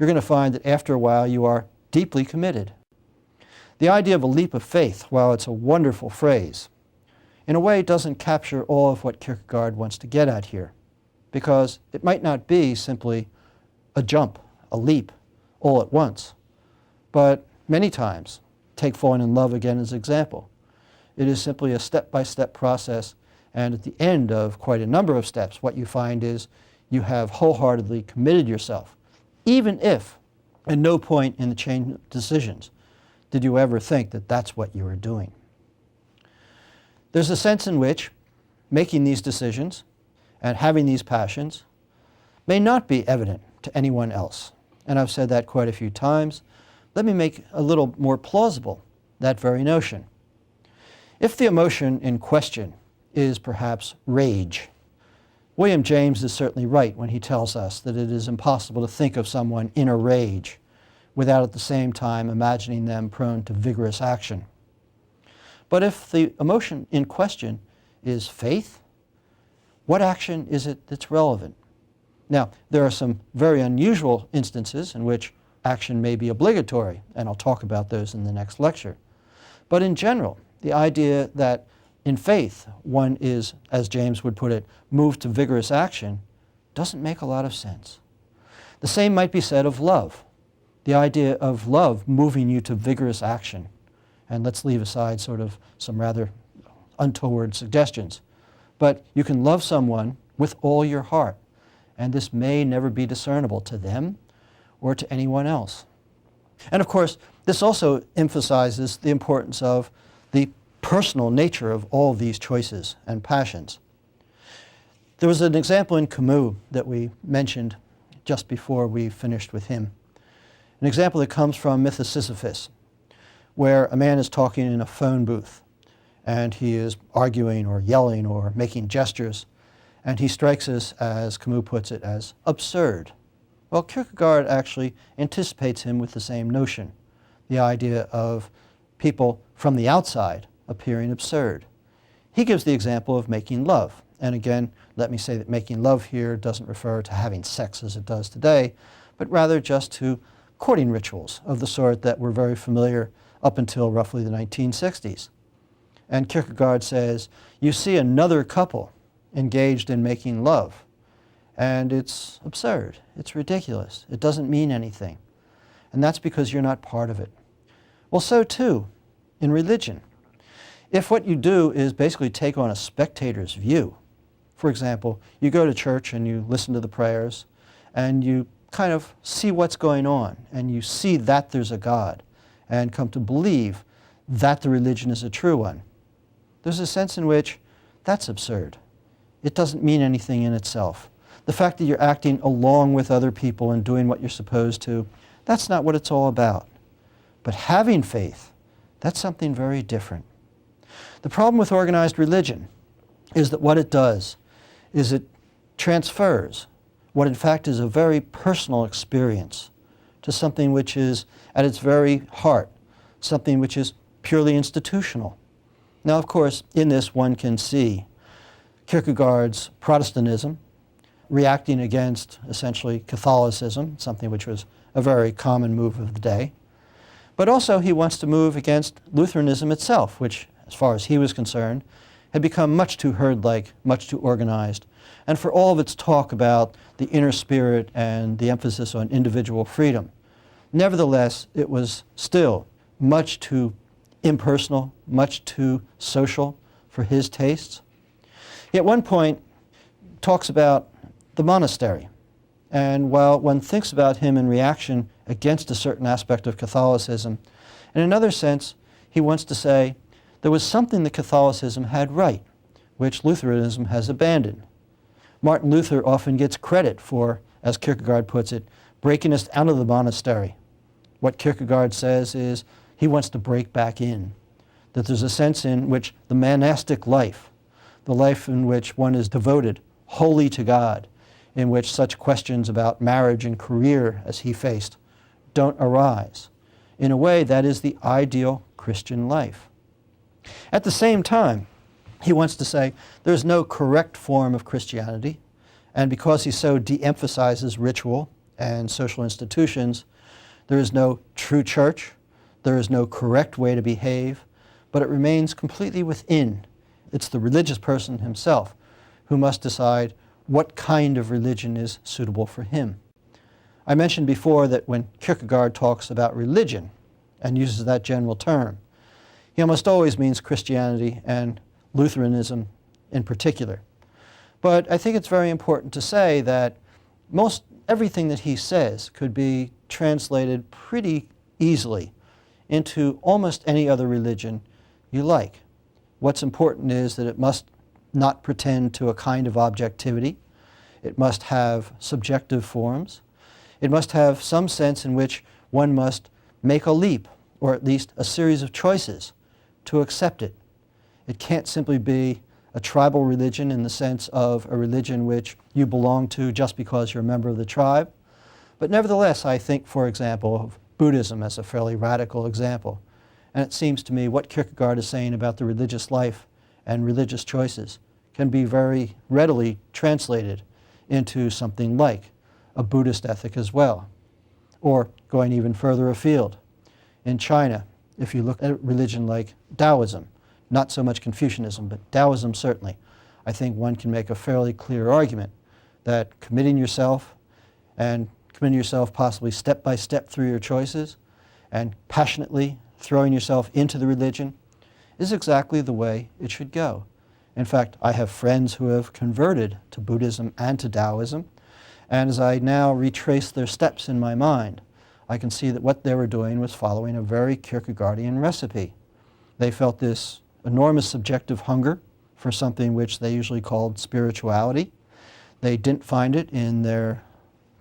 you're going to find that after a while you are deeply committed. The idea of a leap of faith, while it's a wonderful phrase, in a way doesn't capture all of what Kierkegaard wants to get at here, because it might not be simply a jump, a leap, all at once, but many times, take falling in love again as an example. It is simply a step-by-step process, and at the end of quite a number of steps, what you find is you have wholeheartedly committed yourself, even if at no point in the chain of decisions did you ever think that that's what you were doing. There's a sense in which making these decisions and having these passions may not be evident to anyone else. And I've said that quite a few times. Let me make a little more plausible that very notion. If the emotion in question is perhaps rage, William James is certainly right when he tells us that it is impossible to think of someone in a rage without at the same time imagining them prone to vigorous action. But if the emotion in question is faith, what action is it that's relevant? Now, there are some very unusual instances in which action may be obligatory, and I'll talk about those in the next lecture. But in general, the idea that in faith one is, as James would put it, moved to vigorous action doesn't make a lot of sense. The same might be said of love. The idea of love moving you to vigorous action. And let's leave aside sort of some rather untoward suggestions. But you can love someone with all your heart, and this may never be discernible to them or to anyone else. And of course, this also emphasizes the importance of the personal nature of all these choices and passions. There was an example in Camus that we mentioned just before we finished with him. An example that comes from Myth of Sisyphus, where a man is talking in a phone booth, and he is arguing or yelling or making gestures, and he strikes us, as Camus puts it, as absurd. Well, Kierkegaard actually anticipates him with the same notion, the idea of people from the outside appearing absurd. He gives the example of making love. And again, let me say that making love here doesn't refer to having sex as it does today, but rather just to courting rituals of the sort that were very familiar up until roughly the 1960s. And Kierkegaard says, you see another couple engaged in making love, and it's absurd, it's ridiculous, it doesn't mean anything. And that's because you're not part of it. Well, so too in religion. If what you do is basically take on a spectator's view, for example, you go to church and you listen to the prayers, and you kind of see what's going on, and you see that there's a God, and come to believe that the religion is a true one. There's a sense in which that's absurd. It doesn't mean anything in itself. The fact that you're acting along with other people and doing what you're supposed to, that's not what it's all about. But having faith, that's something very different. The problem with organized religion is that what it does is it transfers what in fact is a very personal experience to something which is at its very heart, something which is purely institutional. Now, of course, in this one can see Kierkegaard's Protestantism reacting against essentially Catholicism, something which was a very common move of the day. But also he wants to move against Lutheranism itself, which, as far as he was concerned, had become much too herd-like, much too organized. And for all of its talk about the inner spirit and the emphasis on individual freedom, nevertheless, it was still much too impersonal, much too social for his tastes. He at one point talks about the monastery. And while one thinks about him in reaction against a certain aspect of Catholicism, in another sense, he wants to say there was something that Catholicism had right, which Lutheranism has abandoned. Martin Luther often gets credit for, as Kierkegaard puts it, breaking us out of the monastery. What Kierkegaard says is he wants to break back in, that there's a sense in which the monastic life, the life in which one is devoted wholly to God, in which such questions about marriage and career as he faced don't arise. In a way, that is the ideal Christian life. At the same time, he wants to say there's no correct form of Christianity, and because he so de-emphasizes ritual and social institutions, there is no true church, there is no correct way to behave, but it remains completely within. It's the religious person himself who must decide what kind of religion is suitable for him. I mentioned before that when Kierkegaard talks about religion and uses that general term, he almost always means Christianity and Lutheranism in particular. But I think it's very important to say that most everything that he says could be translated pretty easily into almost any other religion you like. What's important is that it must not pretend to a kind of objectivity. It must have subjective forms. It must have some sense in which one must make a leap, or at least a series of choices, to accept it. It can't simply be a tribal religion in the sense of a religion which you belong to just because you're a member of the tribe. But nevertheless, I think, for example, of Buddhism as a fairly radical example. And it seems to me what Kierkegaard is saying about the religious life and religious choices can be very readily translated into something like a Buddhist ethic as well. Or going even further afield, in China, if you look at a religion like Taoism, not so much Confucianism, but Taoism certainly, I think one can make a fairly clear argument that committing yourself possibly step by step through your choices and passionately throwing yourself into the religion is exactly the way it should go. In fact, I have friends who have converted to Buddhism and to Taoism, and as I now retrace their steps in my mind, I can see that what they were doing was following a very Kierkegaardian recipe. They felt this enormous subjective hunger for something which they usually called spirituality. They didn't find it in their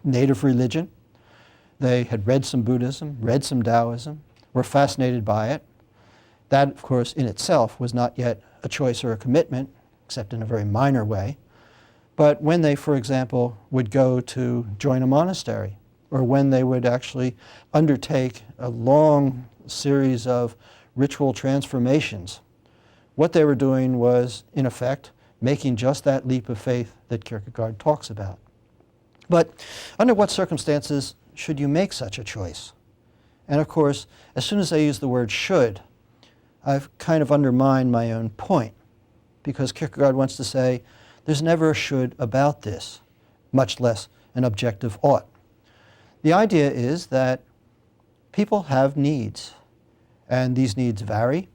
native religion. They had read some Buddhism, read some Taoism, were fascinated by it. That, of course, in itself was not yet a choice or a commitment, except in a very minor way. But when they, for example, would go to join a monastery, or when they would actually undertake a long series of ritual transformations, what they were doing was, in effect, making just that leap of faith that Kierkegaard talks about. But under what circumstances should you make such a choice? And of course, as soon as I use the word should, I've kind of undermined my own point, because Kierkegaard wants to say there's never a should about this, much less an objective ought. The idea is that people have needs, and these needs vary.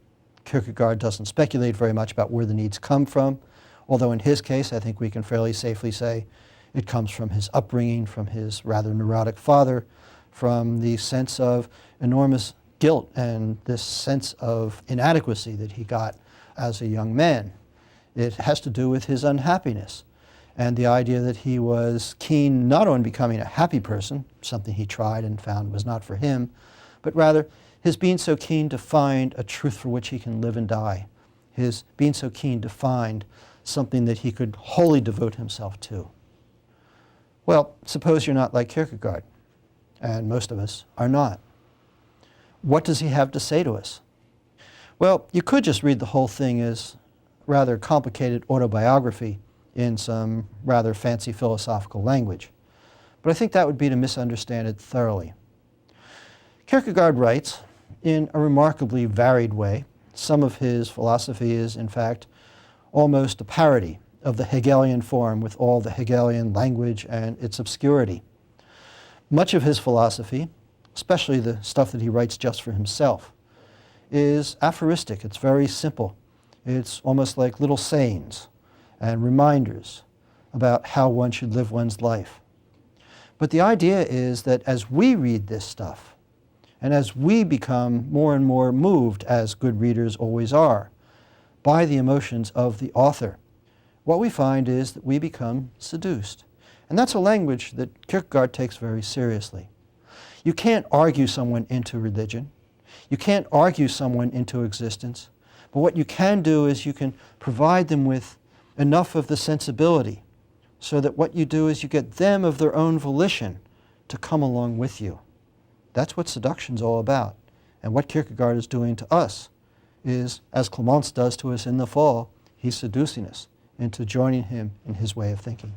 Kierkegaard doesn't speculate very much about where the needs come from, although in his case I think we can fairly safely say it comes from his upbringing, from his rather neurotic father, from the sense of enormous guilt and this sense of inadequacy that he got as a young man. It has to do with his unhappiness and the idea that he was keen not on becoming a happy person, something he tried and found was not for him, but rather his being so keen to find a truth for which he can live and die, his being so keen to find something that he could wholly devote himself to. Well, suppose you're not like Kierkegaard, and most of us are not. What does he have to say to us? Well, you could just read the whole thing as rather complicated autobiography in some rather fancy philosophical language, but I think that would be to misunderstand it thoroughly. Kierkegaard writes in a remarkably varied way. Some of his philosophy is, in fact, almost a parody of the Hegelian form with all the Hegelian language and its obscurity. Much of his philosophy, especially the stuff that he writes just for himself, is aphoristic. It's very simple. It's almost like little sayings and reminders about how one should live one's life. But the idea is that as we read this stuff, and as we become more and more moved, as good readers always are, by the emotions of the author, what we find is that we become seduced. And that's a language that Kierkegaard takes very seriously. You can't argue someone into religion. You can't argue someone into existence. But what you can do is you can provide them with enough of the sensibility so that what you do is you get them of their own volition to come along with you. That's what seduction's all about. And what Kierkegaard is doing to us is, as Clemence does to us in the fall, he's seducing us into joining him in his way of thinking.